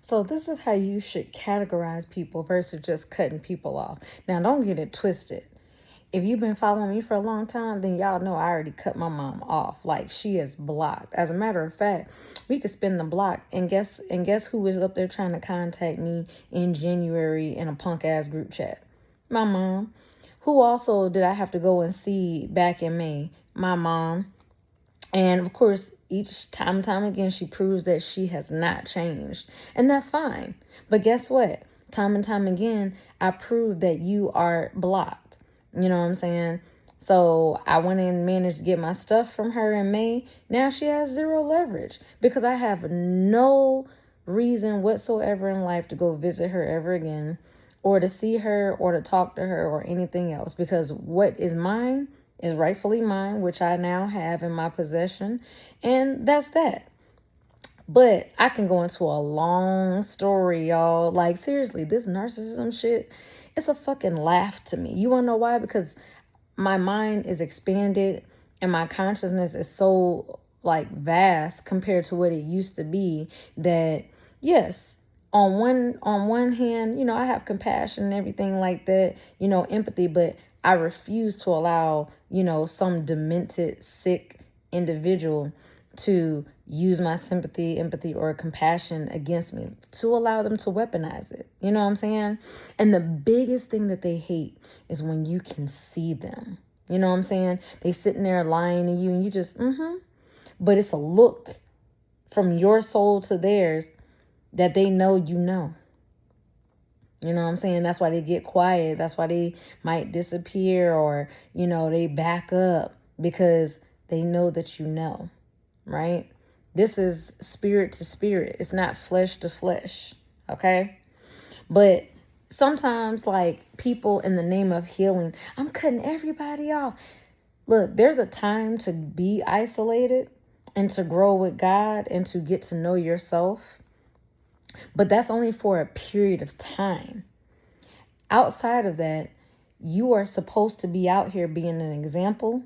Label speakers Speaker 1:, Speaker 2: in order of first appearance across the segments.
Speaker 1: So this is how you should categorize people versus just cutting people off. Now, don't get it twisted. If you've been following me for a long time, then y'all know I already cut my mom off. Like, she is blocked. As a matter of fact, we could spin the block and guess who was up there trying to contact me in January in a punk ass group chat? My mom. Who also did I have to go and see back in May? My mom. And of course, each time again, she proves that she has not changed. And that's fine. But guess what? Time and time again, I proved that you are blocked. You know what I'm saying? So I went and managed to get my stuff from her in May. Now she has zero leverage because I have no reason whatsoever in life to go visit her ever again, or to see her, or to talk to her, or anything else, because what is mine is rightfully mine, which I now have in my possession, and that's that. But I can go into a long story, y'all. Like, seriously, this narcissism shit, it's a fucking laugh to me. You want to know why? Because my mind is expanded and my consciousness is so, like, vast compared to what it used to be, that yes, on one hand, I have compassion and everything like that, empathy, but I refuse to allow, some demented, sick individual to use my sympathy, empathy, or compassion against me, to allow them to weaponize it. You know what I'm saying? And the biggest thing that they hate is when you can see them. You know what I'm saying? They sitting there lying to you and you just, But it's a look from your soul to theirs that they know you know. You know what I'm saying? That's why they get quiet. That's why they might disappear, or, they back up, because they know that you know, right? This is spirit to spirit. It's not flesh to flesh, okay? But sometimes, like, people in the name of healing, I'm cutting everybody off. Look, there's a time to be isolated and to grow with God and to get to know yourself. But that's only for a period of time. Outside of that, you are supposed to be out here being an example.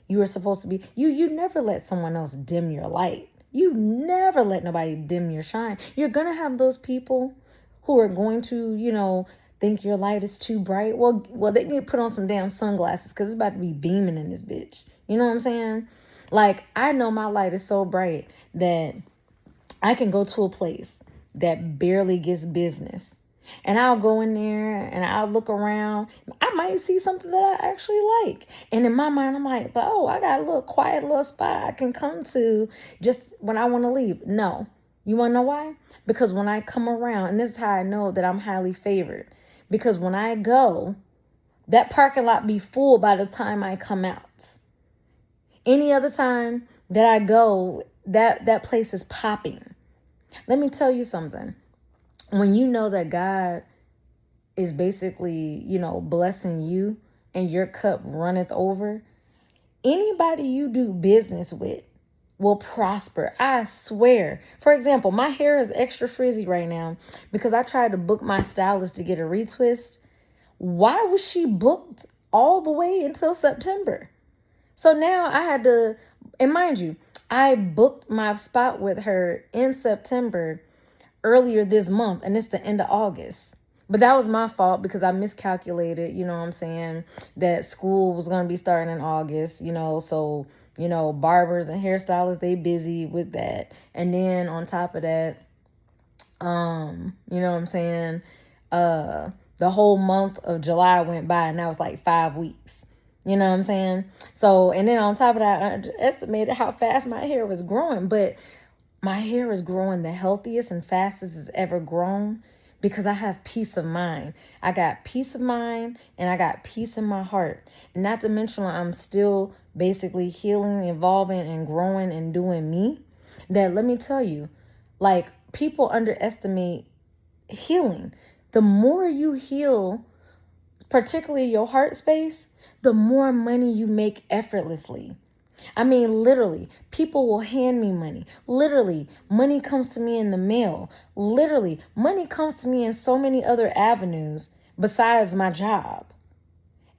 Speaker 1: You are supposed to be, you never let someone else dim your light. You never let nobody dim your shine. You're going to have those people who are going to, think your light is too bright. Well, they need to put on some damn sunglasses, because it's about to be beaming in this bitch. You know what I'm saying? Like, I know my light is so bright that I can go to a place that barely gets business, and I'll go in there and I'll look around. I might see something that I actually like. And in my mind, I'm like, oh, I got a little quiet little spot I can come to just when I want to leave. No. You want to know why? Because when I come around, and this is how I know that I'm highly favored, because when I go, that parking lot be full by the time I come out. Any other time that I go, that place is popping. Let me tell you something. When you know that God is basically, blessing you and your cup runneth over, anybody you do business with will prosper. I swear. For example, my hair is extra frizzy right now because I tried to book my stylist to get a retwist. Why was she booked all the way until September? So now I had to, and mind you, I booked my spot with her in September earlier this month, and it's the end of August. But that was my fault because I miscalculated, you know what I'm saying, that school was going to be starting in August, so, barbers and hairstylists, they busy with that. And then on top of that, you know what I'm saying, the whole month of July went by, and that was like 5 weeks. You know what I'm saying? So, and then on top of that, I underestimated how fast my hair was growing. But my hair is growing the healthiest and fastest it's ever grown because I have peace of mind. I got peace of mind and I got peace in my heart. And not to mention, I'm still basically healing, evolving, and growing and doing me. That, let me tell you, like, people underestimate healing. The more you heal, particularly your heart space, the more money you make effortlessly. I mean, literally, people will hand me money. Literally, money comes to me in the mail. Literally, money comes to me in so many other avenues besides my job.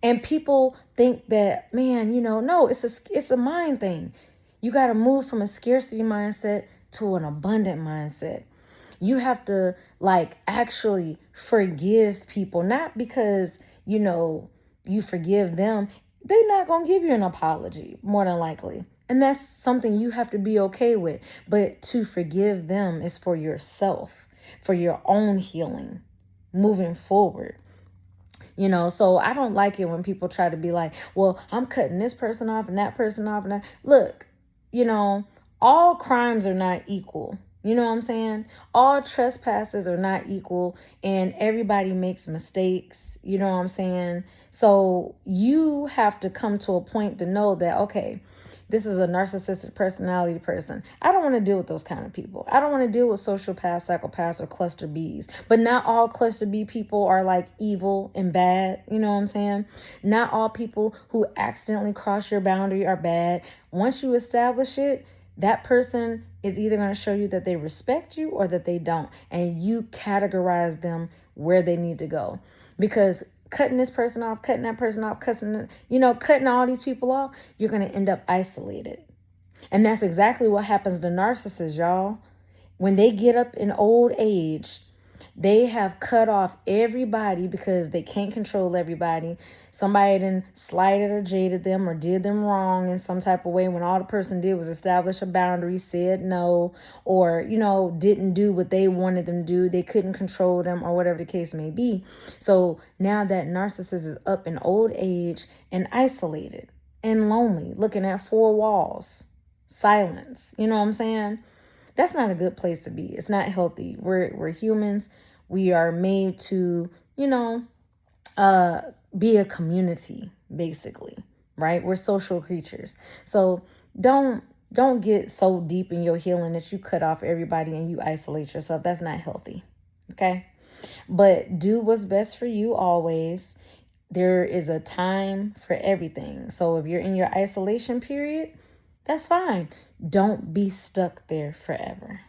Speaker 1: And people think that, man, no, it's a mind thing. You got to move from a scarcity mindset to an abundant mindset. You have to like actually forgive people, not because, you forgive them. They're not going to give you an apology, more than likely. And that's something you have to be okay with. But to forgive them is for yourself, for your own healing, moving forward. So I don't like it when people try to be like, well, I'm cutting this person off and that person off. And that. Look, all crimes are not equal. You know what I'm saying? All trespasses are not equal, and everybody makes mistakes. You know what I'm saying? So you have to come to a point to know that, okay, this is a narcissistic personality person. I don't want to deal with those kind of people. I don't want to deal with sociopaths, psychopaths, or cluster Bs. But not all cluster B people are like evil and bad. You know what I'm saying? Not all people who accidentally cross your boundary are bad. Once you establish it, that person is either going to show you that they respect you or that they don't. And you categorize them where they need to go. Because cutting this person off, cutting that person off, cutting all these people off, you're going to end up isolated. And that's exactly what happens to narcissists, y'all. When they get up in old age, they have cut off everybody because they can't control everybody. Somebody then slighted or jaded them or did them wrong in some type of way when all the person did was establish a boundary, said no, or, didn't do what they wanted them to do. They couldn't control them or whatever the case may be. So now that narcissist is up in old age and isolated and lonely, looking at four walls, silence. You know what I'm saying? That's not a good place to be. It's not healthy. We're humans. We are made to, be a community, basically, right? We're social creatures. So don't get so deep in your healing that you cut off everybody and you isolate yourself. That's not healthy. Okay? But do what's best for you always. There is a time for everything. So if you're in your isolation period, that's fine. Don't be stuck there forever.